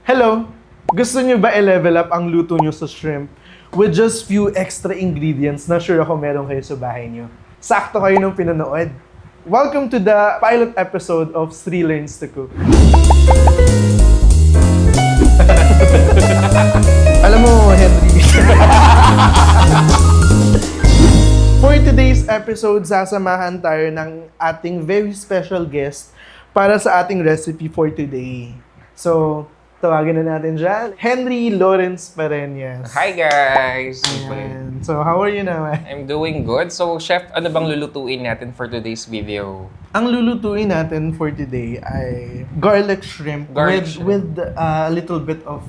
Hello! Gusto nyo ba i-level up ang luto nyo sa shrimp with just few extra ingredients na sure ako meron kayo sa bahay nyo? Sakto kayo nung pinanood. Welcome to the pilot episode of Sri Learns to Cook. Alam mo, Henry, for today's episode, sasamahan tayo ng ating very special guest para sa ating recipe for today. So, tawagin na natin dyan, Henry Lawrence Pareñas. Hi guys! Ayan. So, how are you naman? I'm doing good. So, Chef, ano bang lulutuin natin for today's video? Ang lulutuin natin for today ay garlic shrimp, with a little bit of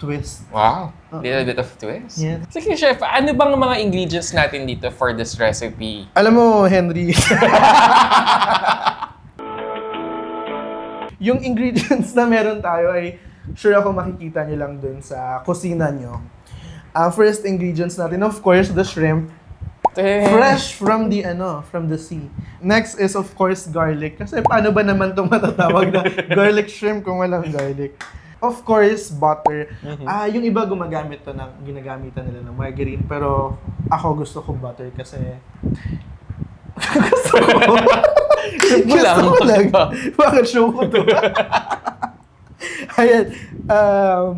twist. Wow! Little bit of twist. Yeah. Sige, Chef, ano bang mga ingredients natin dito for this recipe? Alam mo, Henry, yung ingredients na meron tayo ay sure ako makikita nyo lang dun sa kusina nyo. First ingredients natin, of course, the shrimp. Fresh from the sea. Next is, of course, garlic. Kasi paano ba naman itong matatawag na garlic shrimp kung walang garlic? Of course, butter. Yung iba ginagamitan nila ng margarine. Pero ako gusto ko butter kasi gusto ko. Gusto ko lang. Bakit show ko to? Ayan.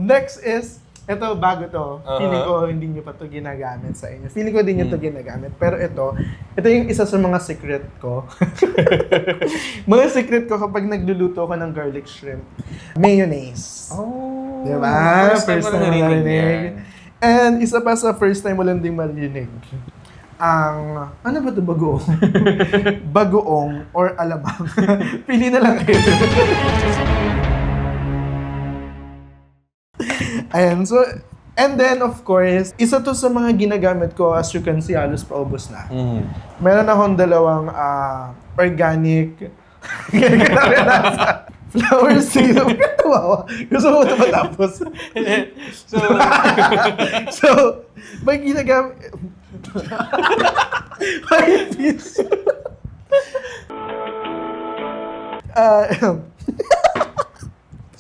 Next is, ito, bago to. Feeling ko hindi nyo pa to ginagamit sa inyo. Feeling ko hindi nyo to ginagamit. Pero ito yung isa sa mga secret ko. Mga secret ko kapag nagluluto ko ng garlic shrimp. Mayonnaise. Oh! Diba? First time mo narinig. And isa pa sa first time mo lang din marinig. Ano ba ito, bagoong? Bagoong or alamang. Pili na lang kayo. Ayan, so, and then of course, isa to sa mga ginagamit ko, as you can see, halos paubos na. Meron akong dalawang organic flour syrup. Tumawa. Gusto mo ito matapos? So, may ginagamit... My piece.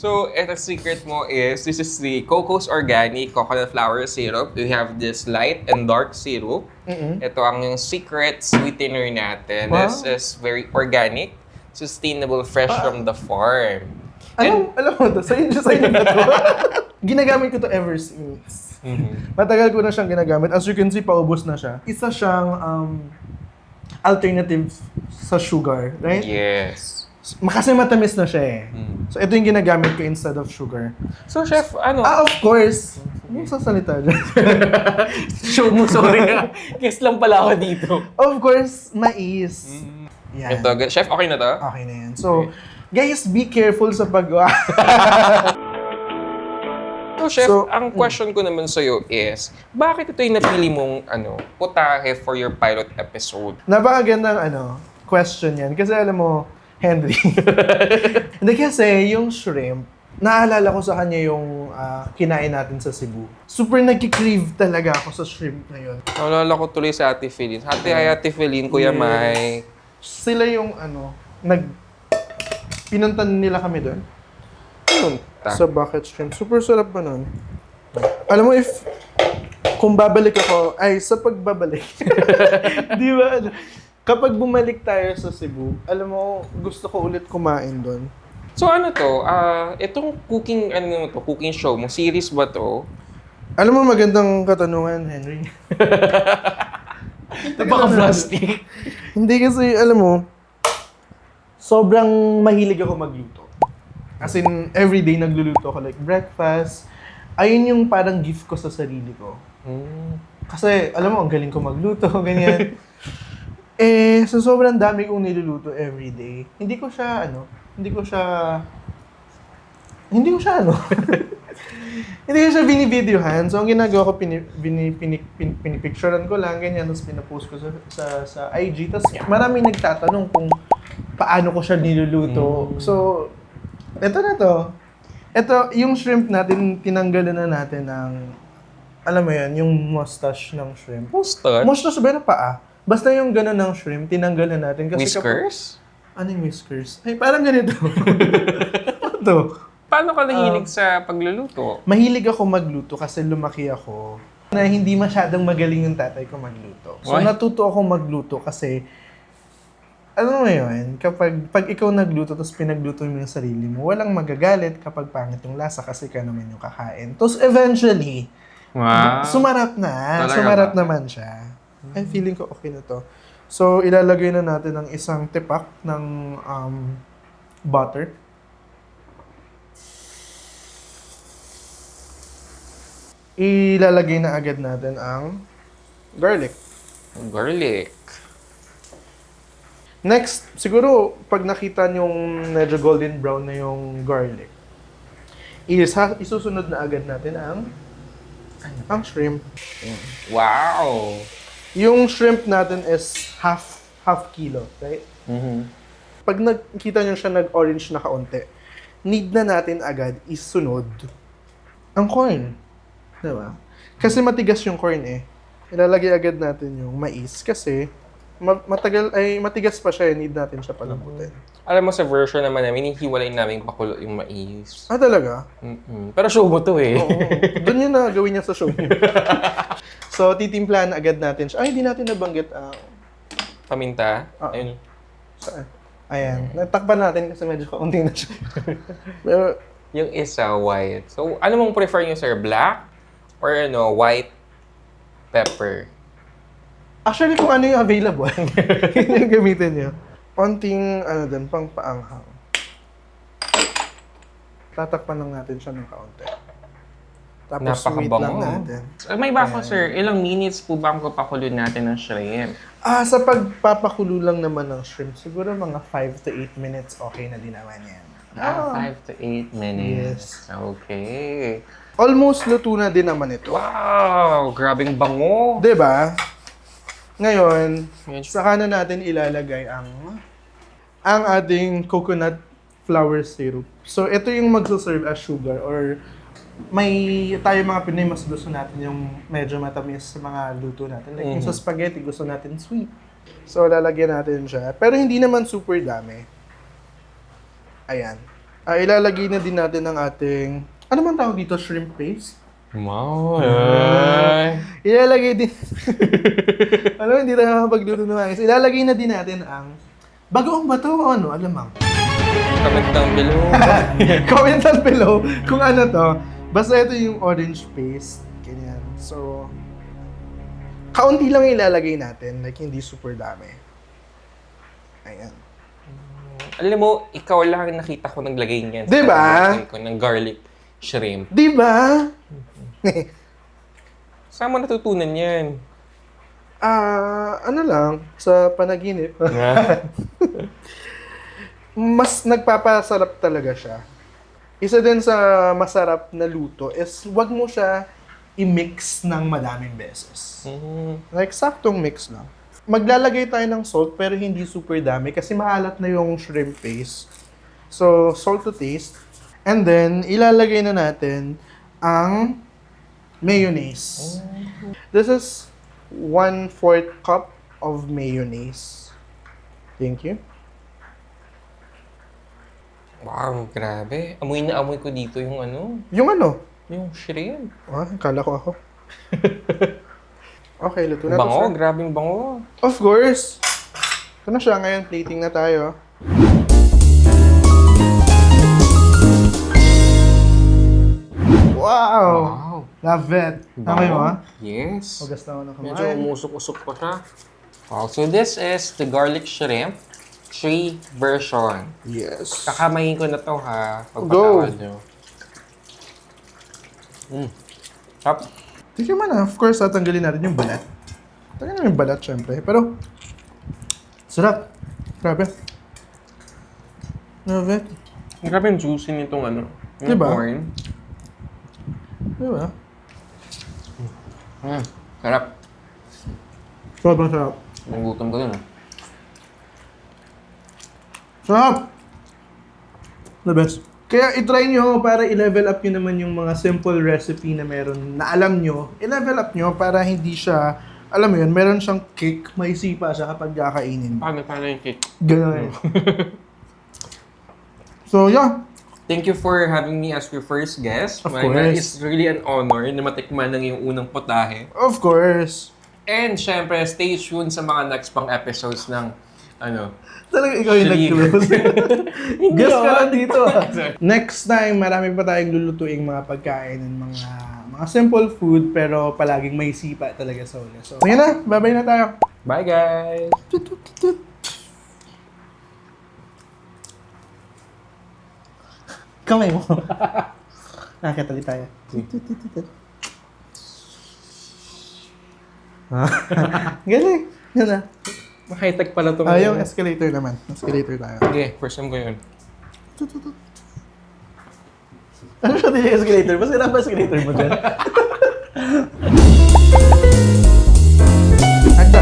So, ito secret mo is, this is the Coco's Organic Coconut Flour Syrup. We have this light and dark syrup. Ito ang yung secret sweetener natin. Wow. This is very organic, sustainable, fresh from the farm. Alam mo to, sa inyo na to. Ginagamit ko to ever since. Matagal ko na siyang ginagamit. As you can see, paubos na siya. Isa siyang alternative sa sugar, right? Yes. Kasi matamis na siya eh. So, ito yung ginagamit ko instead of sugar. So, Chef, ano? Of course. Yung sasalita dyan. Show mo, sorry. Guess lang pala ako dito. Of course, mais. Yan. Ito, Chef, okay na to? Okay na yan. So, guys, be careful sa paggawa. So, Chef, ang question ko naman sa'yo is, bakit ito yung napili mong putahe for your pilot episode? Napakagandang question yan. Kasi alam mo, Henry, hindi kasi yung shrimp, naalala ko sa kanya yung kinain natin sa Cebu. Super nagki-crave talaga ako sa shrimp na yun. Naalala ko tuloy sa Ate Feline. Ate Feline, Kuya Mai. Sila yung pinuntan nila kami doon. Sa bucket shrimp. Super sarap ba nun? Alam mo, kung babalik ako, sa pagbabalik. Di ba? Kapag bumalik tayo sa Cebu, alam mo, gusto ko ulit kumain doon. So itong cooking show mo, series ba to? Alam mo, magandang katanungan, Henry. Napaka-plastic. Hindi kasi, alam mo, sobrang mahilig ako magluto. As in, everyday nagluluto ako, like breakfast. Ayun yung parang gift ko sa sarili ko. Kasi, alam mo, ang galing ko magluto, ganyan. So sobrang dami kong niluluto everyday. Hindi ko siya hindi ko siya binibidyohan. So, ang ginagawa ko, pinipicturean ko lang, ganyan, tapos pinapost ko sa IG. Tapos maraming nagtatanong kung paano ko siya niluluto. So, eto na to. Ito, yung shrimp natin, tinanggalan na natin ng, alam mo yan, yung mustache ng shrimp. Mustache? Mustache ba na paa? Basta yung gano'n ng shrimp, tinanggal na natin. Kasi Whiskers? Ano yung whiskers? Ay, parang ganito. Ano to? Paano ka nahilig sa pagluluto? Mahilig ako magluto kasi lumaki ako na hindi masyadong magaling yung tatay ko magluto. So, Why? natuto ako magluto kasi, ano mo yun, pag ikaw nagluto tapos pinagluto mo yung sarili mo, walang magagalit kapag pangit yung lasa kasi ka naman yung kakain. Tapos eventually, Wow. sumarap na. Talaga Sumarap ba? naman siya. Ay, feeling ko okay na to. So, ilalagay na natin ang isang tipak ng butter. Ilalagay na agad natin ang garlic. Garlic. Next, siguro, pag nakita nyong medyo golden brown na yung garlic, isusunod na agad natin ang shrimp. Wow. Yung shrimp natin is half kilo, right? Pag nakita nyo siya nag-orange na kaunti, need na natin agad isunod ang corn. Diba? Kasi matigas yung corn eh. Ilalagay agad natin yung mais kasi matigas pa siya, need natin siya palambutin. Alam mo, sa version naman namin, hiwalay namin pakulo yung mais. Ah, talaga? Pero show mo to eh. Oo. Doon yun na gawin niya sa show. So, titimplahan agad natin siya. Ay, hindi natin nabanggit ang... Paminta. Oo. Ayun. Saan? Ayan. Natakpan natin kasi medyo kaunti na siya. Pero, Yung isa, white. So, ano mong prefer nyo, sir? Black? Or white pepper? actually, kung ano yung available, yun yung gamitin niyo. Konting, pang paanghang. Tatakpan lang natin siya ng kaunti. Tapos wait lang Napakabango. natin. May bako, sir. Ilang minutes po ba ang papakulo natin ng shrimp? Sa pagpapakulo lang naman ng shrimp, siguro mga 5 to 8 minutes, okay na din naman yan. 5 to 8 minutes. Okay. Almost luto na din naman ito. Wow! Grabing bango. 'Di ba? Ngayon, Ngayon, saka na natin ilalagay ang ating coconut flour syrup. So, ito yung magsuserve as sugar or tayo mga Pinoy, mas gusto natin yung medyo matamis sa mga luto natin. Like yung sa spaghetti, gusto natin sweet. So, lalagyan natin siya. Pero hindi naman super dami. Ayan. Ilalagay na din natin ang ating, ano man tawag dito? Shrimp paste? Wow! Ilalagay din, hindi tayo makapagluto ng ayos. Ilalagay na din natin ang, bagoong ba to o ano? Alamang. Comment down below. Comment down below kung ano to. Basta ito yung orange paste. Ganyan. So, kaunti lang ilalagay natin. Like, hindi super dami. Ayan. Alam mo, ikaw lang ang nakita ko naglagay niyan. Di ba? Ko ng garlic shrimp. Di ba? Saan mo natutunan yan? Ano lang, sa panaginip. Mas nagpapasarap talaga siya. Isa din sa masarap na luto is wag mo siya i-mix ng madaming beses. Like, saktong mix lang. Maglalagay tayo ng salt pero hindi super dami kasi maalat na yung shrimp paste. So, salt to taste. And then, ilalagay na natin ang mayonnaise. This is 1/4 cup of mayonnaise. Thank you. Wow, grabe. Amoy na amoy ko dito yung Yung ano? yung shrimp. Kala ko ako. Okay, luto na to, Bango, sir. grabing bango. Of course! Ito na siya. Ngayon, plating na tayo. Wow! Love it. Okay mo, ha? Yes. Hugas na ako ng kamay. Medyo umusok-usok pa siya. Wow, so this is the garlic shrimp 3 version. Yes. Kakamayin ko na to ha. Go. Pagpatawad nyo. Tap. Tignan mo na. Of course, tatanggalin natin yung balat. Tanggalin yung balat, syempre. Pero, sarap. Grabe. Love it. Grabe yung juicy nitong yung Diba? corn. Diba? Sarap. Sobrang sarap. Nagutom ko dun. Sarap! The best. Kaya itry nyo para i-level up nyo naman yung mga simple recipe na meron na alam nyo. I-level up nyo para hindi siya, alam mo yun, meron siyang kick, may sipa siya kapag kakainin. Paano yung cake? Ganun. So, yeah. thank you for having me as your first guest. Of course. It's really an honor na matikman ng yung unang potahe. Of course. And syempre, stay tuned sa mga next pang episodes ng Talaga ikaw yung Chili. nag-close. Guess ka ah. lang dito. Next time, marami pa tayong lulutuing mga pagkain and mga simple food pero palaging may sipa talaga sa uli. So, sige na. Bye-bye na tayo. Bye guys! Kamay mo. Nakakatali tayo. Galing. Yan na. High-tech pala ito. Yung escalator naman. Escalator tayo. Okay, first time ko yun. Ano siya din yung escalator? Mas kailangan ba escalator mo dyan? Handa.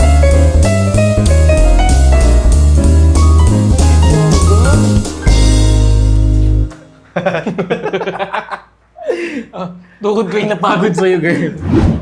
Tukod ko yung napagod sa'yo, girl.